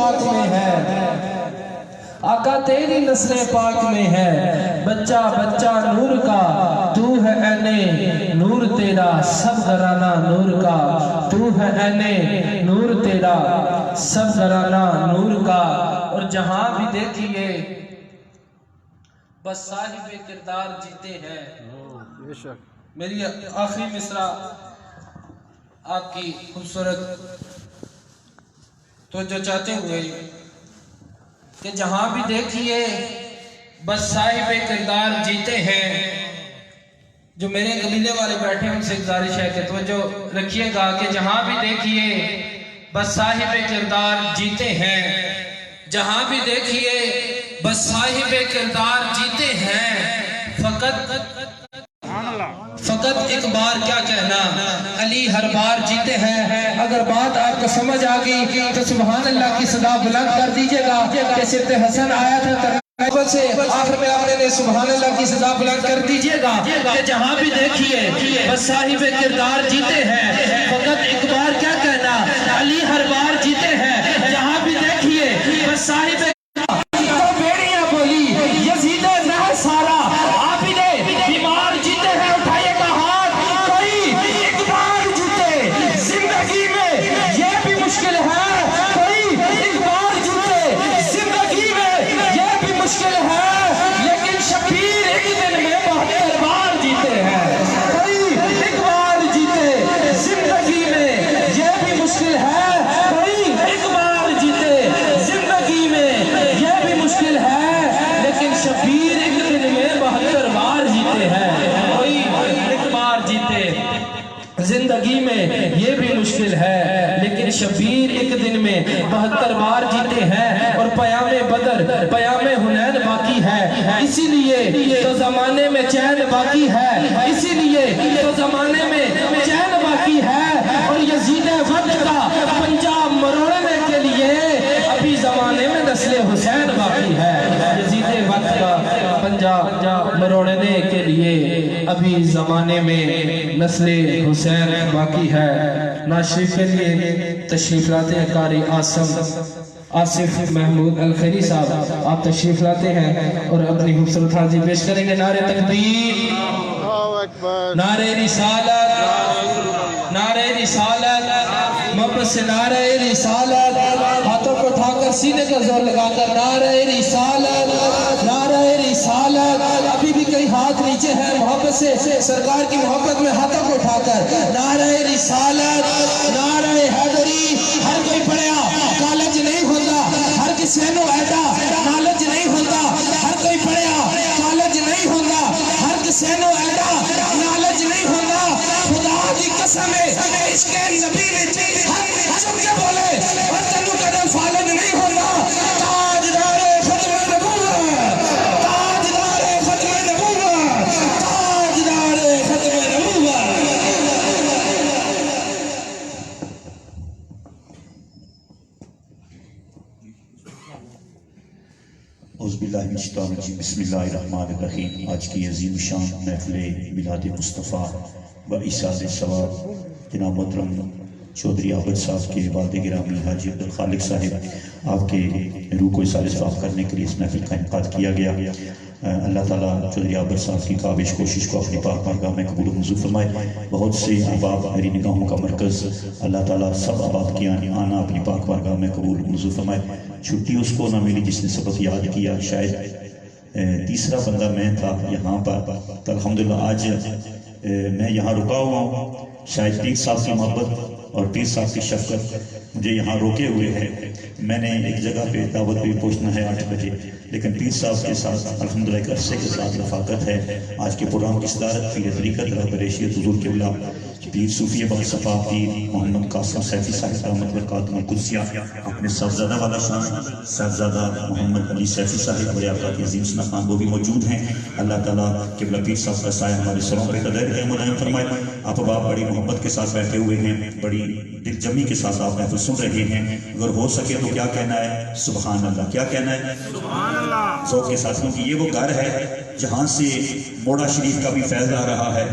پاک میں ہے، آقا تیری نسل پاک میں ہے، بچہ بچہ نور کا تو ہے عین نور تیرا، سب گھرانہ نور کا تو ہے عین نور تیرا، سب گھرانہ نور کا۔ اور جہاں بھی دیکھیے بس صاحب کردار جیتے ہیں۔ میری آخری مصرع آپ کی خوبصورت توجہ چاہتے ہوئے کہ جہاں بھی دیکھیے بس صاحب کردار جیتے ہیں۔ جو میرے قبیلے والے بیٹھے ہیں ان سے گزارش ہے کہ توجہ رکھیے گا کہ جہاں بھی دیکھیے بس صاحب کردار جیتے ہیں، جہاں بھی دیکھیے بس صاحب کردار جیتے ہیں۔ فقط ایک بار کیا کہنا، علی ہر بار جیتے ہیں۔ اگر بات آپ کو سمجھ آ گئی تو سبحان اللہ کی صدا بلند کر دیجئے گا کہ سبت حسن آیا تھا سے آخر میں آپ نے سبحان اللہ کی صدا بلند کر دیجئے گا کہ جہاں بھی دیکھیے بس صاحب کردار جیتے ہیں۔ فقط ایک بار کیا کہنا، علی ہر بار جیتے ہیں، جہاں بھی دیکھیے بس صاحب بیڑیاں بولی یزید نہ سارا زندگی میں یہ بھی مشکل ہے، لیکن شبیر ایک دن میں 72 بار جیتے ہیں۔ اور پیام بدر پیام حنین باقی ہے، اسی لیے تو زمانے میں چین باقی ہے، اسی لیے تو زمانے میں چین باقی ہے۔ اور یزید وقت کا پنجاب مروڑنے کے لیے ابھی زمانے میں نسل حسین باقی ہے، یزید وقت کا پنجاب مروڑنے کے لیے ابھی زمانے میں نسل حسین باقی ہے۔ ناشریف کے لیے تشریف لاتے ہیں قاری آصف محمود الخیری صاحب، آپ تشریف لاتے ہیں اور اپنی خوبصورت حاضری پیش کریں گے۔ نعرہ تکبیر، نعرہ رسالت، نعرہ رسالت، محبت سے نعرہ رسالت، ہاتھوں کو اٹھا کر سینے کا زور لگا کر نعرہ رسالت، نعرہ رسالت۔ ابھی بھی کئی ہاتھ نیچے ہیں، محبت سے سرکار کی محبت میں ہاتھوں کو اٹھا کر نعرہ رسالت، نعرہ حیدری۔ ہر کوئی پڑھیا کالج نہیں ہوتا، ہر کسی نو ایڈا نالج نہیں ہوتا، ہر کوئی پڑھیا کالج نہیں ہوتا، ہر کسی نو ایڈا نالج نہیں ہوتا۔ خدا کی قسم ہے عشق نبی وچ ہم سب کے بولے اور تینوں قدم فالج نہیں ہوتا۔ تاجدار ختم نبوت، تاجدار ختم نبوت، تاجدار ختم نبوت۔ اعوذ باللہ من الشیطان الرجیم، بسم اللہ الرحمن الرحیم۔ آج کی عظیم شان محفل میلاد مصطفیٰ و ایصال ثواب جناب محترم چودھری عابد صاحب کے والد گرامی حاجی عبدالخالق صاحب آپ کے روح کو ایصال ثواب کرنے کے لیے اس محفل کا انعقاد کیا گیا۔ اللہ تعالیٰ چودھری عابد صاحب کی کاوش کوشش کو اپنی پاک بارگاہ میں قبول و منظور فرمائے۔ بہت سے احباب میری نگاہوں کا مرکز، اللہ تعالیٰ سب احباب کی آنا اپنی پاک بارگاہ میں قبول و منظور فرمائے۔ چھٹی اس کو نہ ملی جس نے سبق یاد کیا، شاید تیسرا بندہ میں تھا یہاں پر، تو الحمدللہ آج میں یہاں رکا ہوا ہوں۔ شاید 30 سال کی محبت اور 30 سال کی شفقت مجھے یہاں روکے ہوئے ہے۔ میں نے ایک جگہ پہ دعوت پہ پہنچنا ہے 8 بجے، لیکن 30 سال کے ساتھ الحمدللہ ایک عرصے کے ساتھ رفاقت ہے۔ آج کے پروگرام کی صدارت پیر طریقت رہبر شیعت حضور قبلہ پیر صوفی باصفا پیر محمد قاسم سیفی صاحب دامت برکاتہ القدسیہ، اپنے صاحبزادہ والا شان صاحبزادہ محمد علی سیفی صاحب بڑے آقا کی عظیم سنا خان وہ بھی موجود ہیں۔ اللہ تعالیٰ قبلہ پیر صاحب کا سایہ ہمارے سروں پہ قدر ہے مدائم فرمائے۔ آپ اب بڑی محبت کے ساتھ بیٹھے ہوئے ہیں، بڑی دل جمی کے ساتھ آپ محفل سن رہے ہیں۔ اگر ہو سکے تو کیا کہنا ہے؟ سبحان اللہ۔ کیا کہنا ہے؟ سبحان اللہ۔ ذوق کے ساتھ، کیونکہ یہ وہ گھر ہے جہاں سے موڑا شریف کا بھی فیض آ رہا ہے،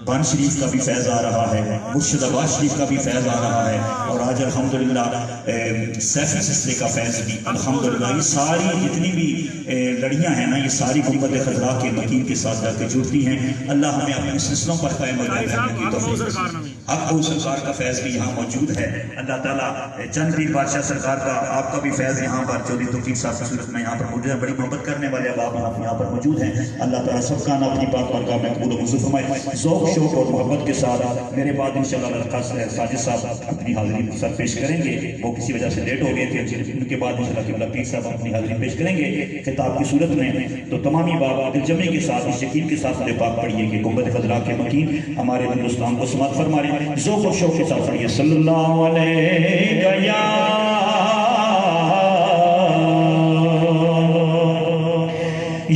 بان شریف کا بھی فیض آ رہا ہے، مرشد آباد شریف کا بھی فیض آ رہا ہے، اور آج الحمدللہ سیفی سلسلے کا فیض بھی الحمدللہ. یہ ساری جتنی بھی لڑیاں ہیں نا، یہ ساری گنبد خضراء کے مکین کے ساتھ جا کے جڑتی ہیں. اللہ ہمیں اپنے سلسلوں پر قائم رہنے کی توفیق دے. حق سرکار کا فیض بھی یہاں موجود ہے. اللہ تعالیٰ چند پیر بادشاہ سرکار کا، آپ کا بھی فیض یہاں پر چودھری توفیق صاحب کی صورت میں یہاں پر موجود ہے. بڑی محبت کرنے والے آپ یہاں پر موجود ہیں. اللہ تعالیٰ سب کا نام اپنی پاک بارگاہ میں قبول و منظور فرمائے. ذوق شوق اور محبت کے ساتھ میرے بعد انشاءاللہ ساجد صاحب اپنی حاضری سر پیش کریں گے. وہ کسی وجہ سے لیٹ ہو گئے تھے، ان کے بعد انشاءاللہ قبلہ پیر صاحب اپنی حاضری پیش کریں گے خطاب کی صورت میں. تو تمامی باب دل جمعی کے ساتھ اس یقین کے ساتھ پاک پڑھیے کہ گنبد خضراء کے مکین ہمارے ہندوستان کو سماعت فرما رہے ہیں. ذوق و شوق کے ساتھ پڑھیے صلی اللہ علیہ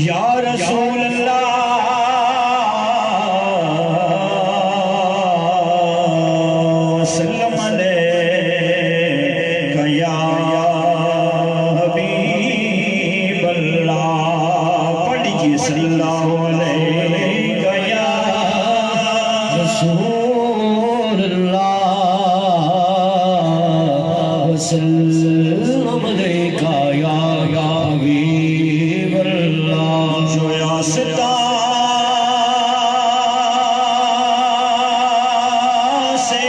یا رسول اللہ سلم علیہ یا حبیب اللہ. پڑھیے صلی اللہ علیہ یا رسول اللہ وسلم علیکہ یا حبیب اللہ. جو یاستہ سے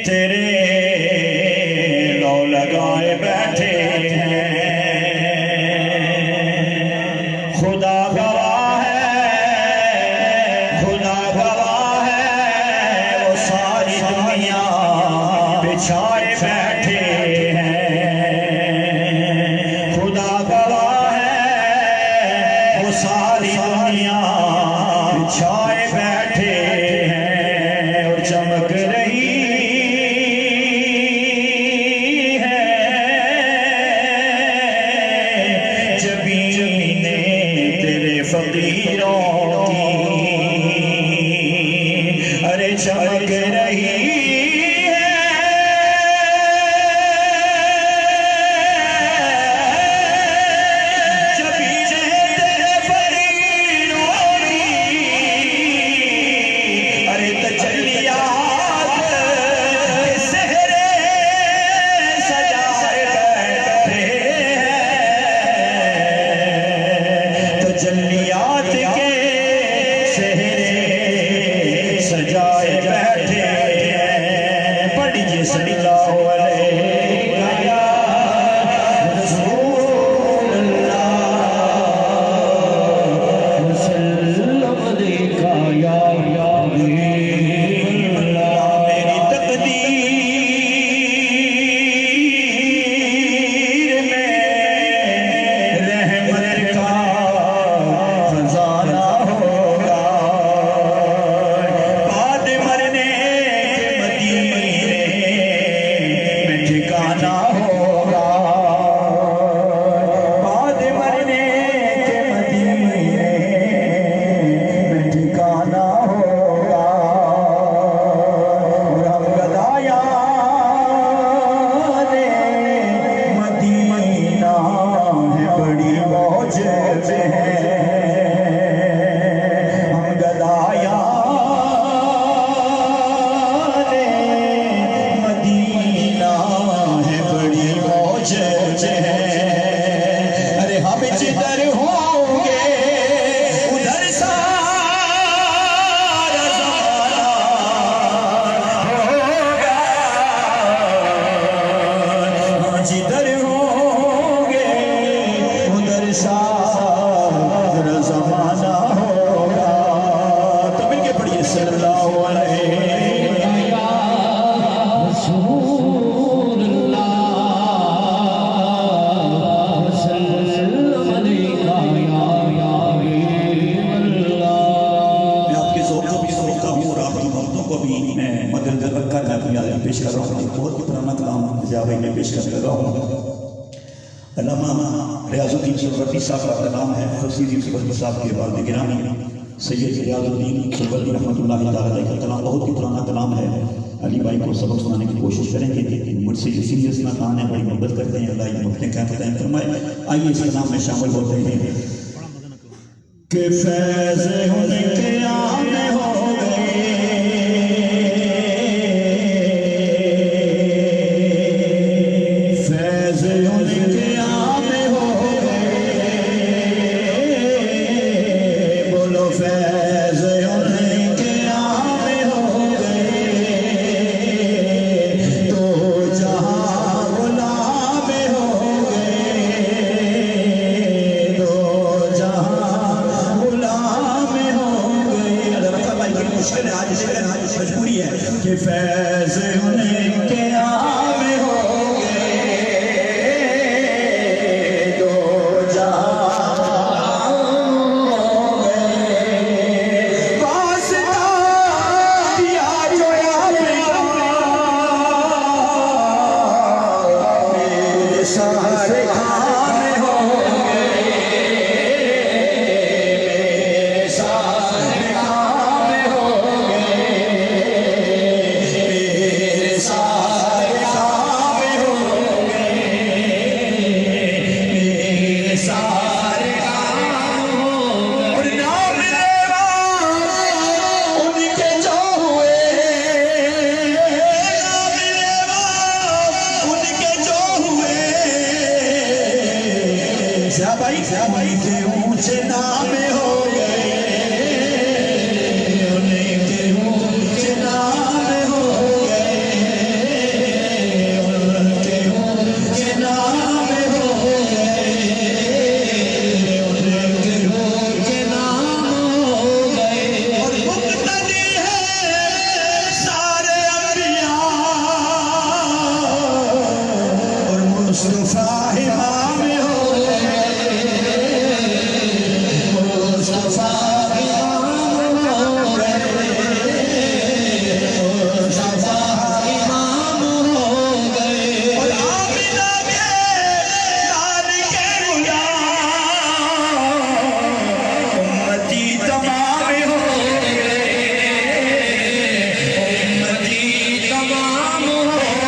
تیرے لو لگائے بیٹھے ہیں، خدا گواہ ہے وہ ساری دنیا بچھائے بیٹھے ہیں. خدا گواہ ہے وہ ساری دنیا بچھائے بیٹھے ہیں. اور چمک رہی ہے جبین تیرے فقیروں کی، ارے چمک رہی سجائے بیٹھے ہیں. پڑھیے صلی اللہ علیہ یا رسول اللہ وسلم علیکہ یا حبیب اللہ. میری تقدیر میں رحمت کا خزانہ ہوگا. ٹھکانا ہوگا بعد مرنے کے مدینے میں ٹھکانا ہوگا. رب گدایا نے مدینہ ہے بڑی موج میں ہم گدایا ارے ہم جدھر ہوں گے ادھر سارا زمانہ ہوگا. ہم جدھر ہوں گے ادھر سارا زمانہ ہوگا. تو مل کے پڑھیے صلی اللہ علیہ یا رسول اللہ. پیش کر رہا ہوں بہت ہی پرانا کلام جاوی میں پیش کر رہا ہوں. علامہ ریاض الدین سلورتی صاحب کا کلام ہے. تفسیر سلورتی صاحب کے والد گرامی سید ریاض الدین سلورتی رحمۃ اللہ علیہ کا کلام بہت ہی پرانا کلام ہے. علی بھائی کو سبق سنانے کی کوشش کریں گے. مجھ سے جو سینئرز نہ کہاں ہے بڑی محبت کرتے ہیں. اللہ ان اپنے کیا قائم فرمائے. آئیے اس کلام میں شامل ہوتے ہیں. کہ فیض ان کے عام ہو گئے فیض ان کے عام ہو گئے بولو فیض ان کے عام ہو گئے تو جہاں غلام ہو گئے دو جہاں غلام ہو گئے البتہ بھائی بڑی مشکل ہے آج مجبوری ہے کہ فیض ان کے عام ہو گئے دو جہاں ہو گئے واسطہ دیا جو میرے سارے کام ہو گئے میرے سارے کام ہو گئے میرے سارے کام ہو گئے میرے سارے کام ہو گئے اور نام لیوا ان کے جو ہوئے نام لیوا ان کے جو ہوئے بھائی کے اونچے نام ہو گئے ان کے اونچے نام ہو گئے ان کے اونچے نام ہو گئے ان کے اونچے نام ہو گئے اور مقتدی ہے سارے انبیاء اور مصطفیٰ امام ہو گئے مصطفیٰ امام ہو گئے مصطفیٰ امام ہو گئے اور آمنہ کے لال کے غلام امتی تمام ہو گئے امتی تمام ہو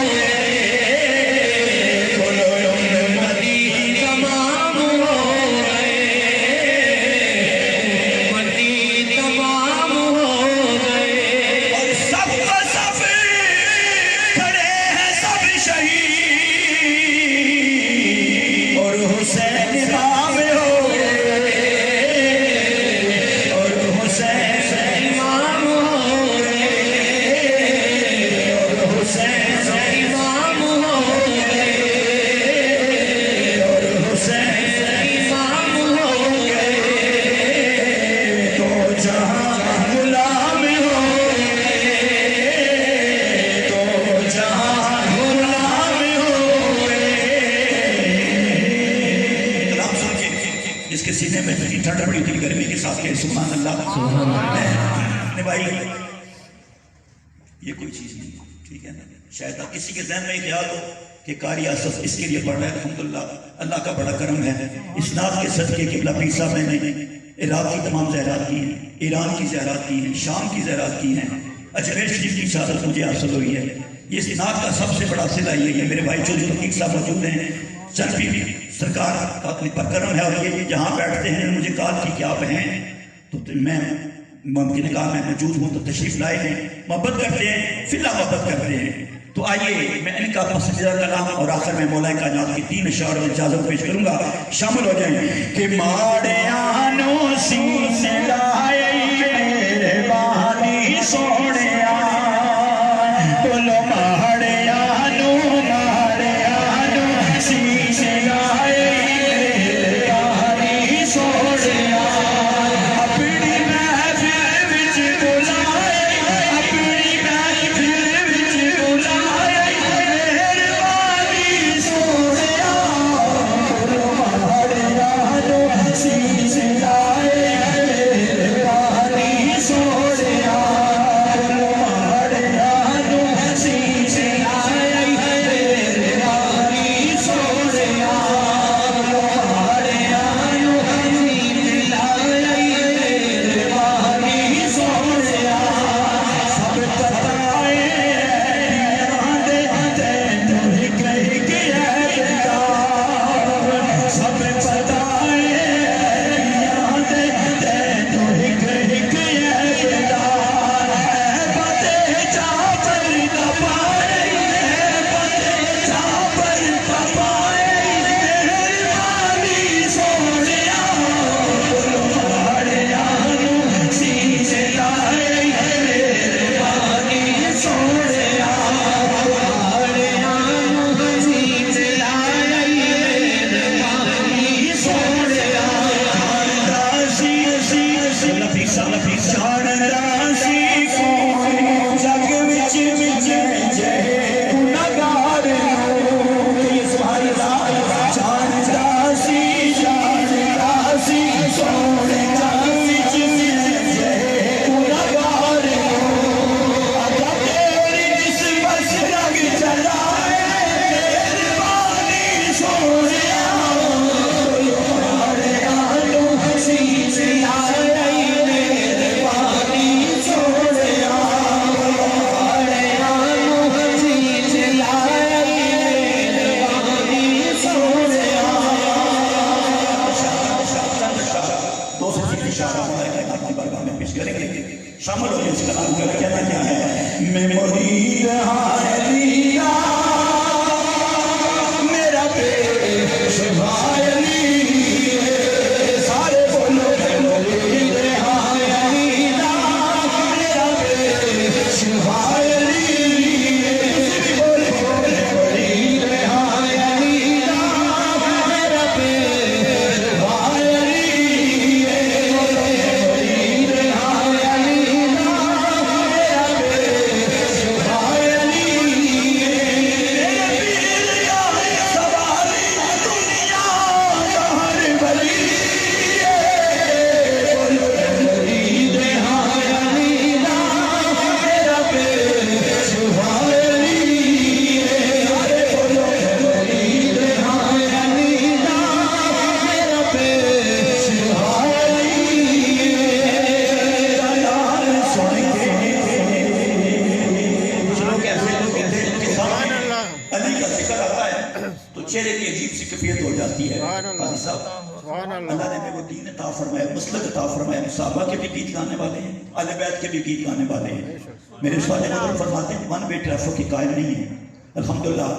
گئے بولو امتی تمام ہو گئے امتی تمام ہو گئے اور سب کا سب کھڑے ہیں سب شہید اور حسین امام ہو گئے اور حسین امام ہو گئے اور حسین امام ہو گئے اور حسین امام ہو گئے تو جہاں غلام ہو گئے تو جہاں غلام ہو گئے کلام سن کے جس کے سینے میں اتنی ٹھنڈ پڑی تھی گرمی کے ساتھ کہ سبحان اللہ بھائی یہ کوئی چیز نہیں ٹھیک ہے نا شاید اب کسی کے ذہن میں یہ خیال ہو کہ قاری آصف اس کے لیے پڑھ رہا ہے الحمدللہ اللہ کا بڑا کرم ہے اس نعت کے صدقے قبلہ پیر صاحب نے عراق کی تمام زہرات کی ہیں ایران کی زہرات کی ہیں شام کی زہرات کی ہیں اجمیر شریف کی شہادت مجھے حاصل ہوئی ہے یہ اس نعت کا سب سے بڑا صلہ یہ ہے میرے بھائی چودھری تقیق صاحب موجود ہیں چنپی بھی سرکار کا پر کرم ہے اور یہ جہاں بیٹھتے ہیں مجھے کال کی کہ آپ ہیں تو میں ممکن ہے کہا میں موجود ہوں تو تشریف لائے ہیں محبت کرتے ہیں فی اللہ محبت کرتے ہیں تو آئیے میں ان کا پسندیدہ کلام اور آخر میں مولا کائنات کی 3 اشعار اور اجازت پیش کروں گا شامل ہو جائیں کہ ماڑے آنو سینے لائے میرے بانی سوڑے بولو ماڑے آنو سینے لائے میرے بانی سوڑے See شامل ہو اس کلام کا کہنا کیا ہے؟ میں مرید علی میرا پیشوا علی سارے بولو میں مرید علی میرا پیشوا چہرے کی عجیب سی کیفیت ہو جاتی ہے. قاضی صاحب اللہ نے وہ دین عطا فرمایا، مسلک عطا فرمایا. صحابہ کے بھی گیت گانے والے ہیں، اہل بیت کے بھی گیت گانے والے ہیں. میرے سوال مدر فرماتے ہیں ون وے ٹریفک کی قائل نہیں ہے. الحمدللہ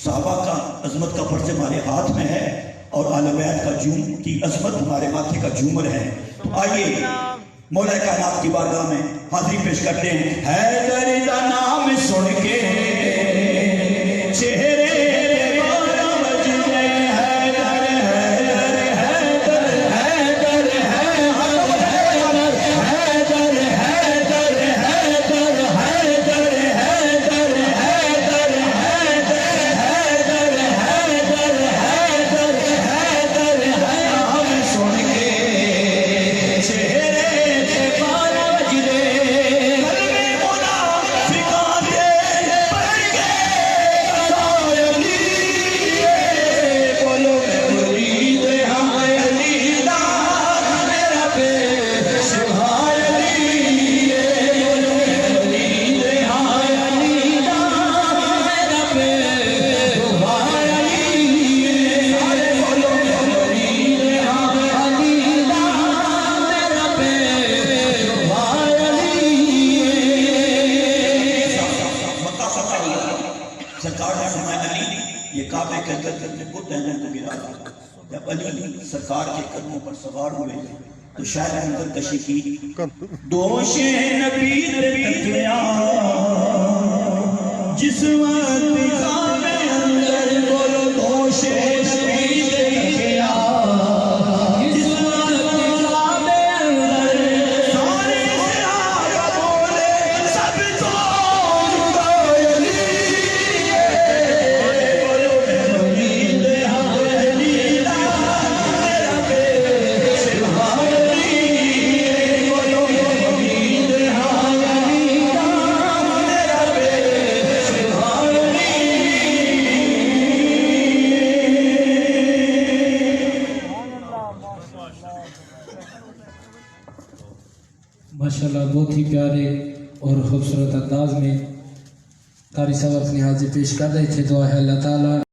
صحابہ کا عظمت کا پرچہ ہمارے ہاتھ میں ہے اور اہل بیت کا جوم کی عظمت ہمارے ماتھے کا جومر ہے. تو آئیے مولا کائنات کی بارگاہ میں حاضری پیش کرتے ہیں. حیدر کا نام سن کے چہرے کعبے کے اندر جب بت ہیں کو گرا تھا. جب علی سرکار کے قدموں پر سوار ہوئے تو شاید اندر کشی کی دوش نبی تکیا جس وقت کعبے اندر بولو دوش نبی تکیا جس وقت کعبے اندر سارے صحابہ بولے سب تو ماشاءاللہ بہت ہی پیارے اور خوبصورت انداز میں قاری صاحب اپنی حاضری پیش کر رہے تھے. دعا ہے اللہ تعالیٰ